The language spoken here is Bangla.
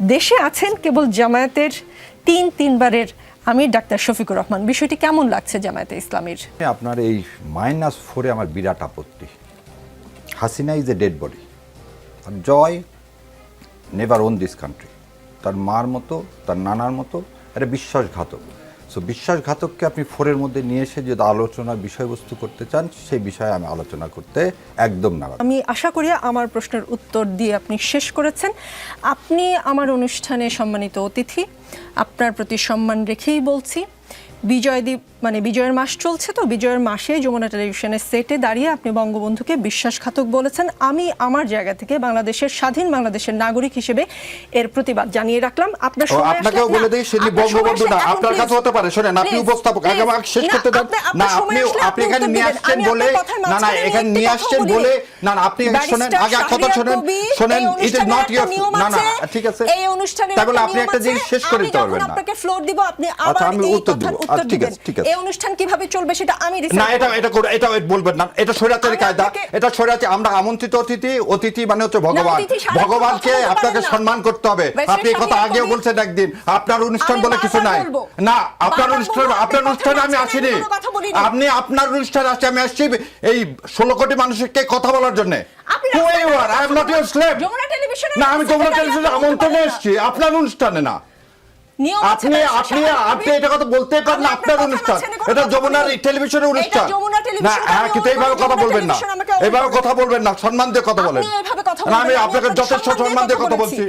দেশে আছেন কেবল জামায়াতের তিনবারের আমির ডাক্তার শফিকুর রহমান, বিষয়টি কেমন লাগছে জামায়াতে ইসলামীর? আপনার এই -4-এ আমার বিরাট আপত্তি। Hasina is a dead body, আর Joy never own this country. তার মার মতো, তার নানার মতো একটা বিশ্বাসঘাতক। সো বিশ্বাসঘাতককে আপনি 4-এর মধ্যে নিয়ে এসে যদি আলোচনার বিষয়বস্তু করতে চান, সেই বিষয়ে আমি আলোচনা করতে একদম না। আমি আশা করি আমার প্রশ্নের উত্তর দিয়ে আপনি শেষ করেছেন। আপনি আমার অনুষ্ঠানে সম্মানিত অতিথি, আপনার প্রতি সম্মান রেখেই বলছি, বিজয়ের মাস চলছে, তো বিজয়ের মাসে যমুনা টেলিভিশনের সেটে দাঁড়িয়ে আপনি বঙ্গবন্ধুকে বিশ্বাসঘাতক বলেছেন। আমি আমার জায়গা থেকে বাংলাদেশের স্বাধীন বাংলাদেশের নাগরিক হিসেবে এর প্রতিবাদ জানিয়ে রাখলাম। আপনার আপনাকেও বলে দেই, সেটি বঙ্গবন্ধু না, আপনার কাছে হতে পারে। শুনেন, আপনি উপস্থাপক, আগে আমাকে শেষ করতে দেন না। আপনি এখানে নিয়ে আসছেন বলে না, এখানে নিয়ে আসছেন বলে না, আপনি শুনেন, আগে কথা শুনেন, ইট ইজ নট ইওর না, ঠিক আছে। এই অনুষ্ঠানে তাহলে আপনি একটা জিনিস শেষ করে দিতে পারবেন না। আপনাকে ফ্লোর দিব, আপনি আচ্ছা, আবার আমি এই উত্তর দিব। কথার উত্তর দিবেন। ঠিক আছে। এই অনুষ্ঠান কিভাবে চলবে সেটা আমি না, এটা বলবেন না, এটা স্বৈরাচারী কায়দা, এটা স্বৈরাচারী। আমরা আমন্ত্রিত অতিথি মানে হচ্ছে ভগবান, ভগবানকে আপনাকে সম্মান করতে হবে। আপনি এই কথা আগেও বলছেন একদিন। আপনার অনুষ্ঠান বলে কিছু নাই না, আপনার অনুষ্ঠানে আমি আসিনি। আপনি আপনার অনুষ্ঠানে আসছি, আমি আসছি এই 16 কোটি মানুষকে কথা বলার জন্য। না, আমি যমুনা টেলিভিশনে আমন্ত্রণে এসেছি, আপনার অনুষ্ঠানে না। আপনি এটা কথা বলতে পারেন না, আপনার অনুষ্ঠান, এটা যমুনার টেলিভিশনের অনুষ্ঠান না। হ্যাঁ, কিন্তু এইভাবে কথা বলবেন না, এইভাবে কথা বলবেন না, সম্মান দিয়ে কথা বলেন। আমি আপনাকে যথেষ্ট সম্মান দিয়ে কথা বলছি।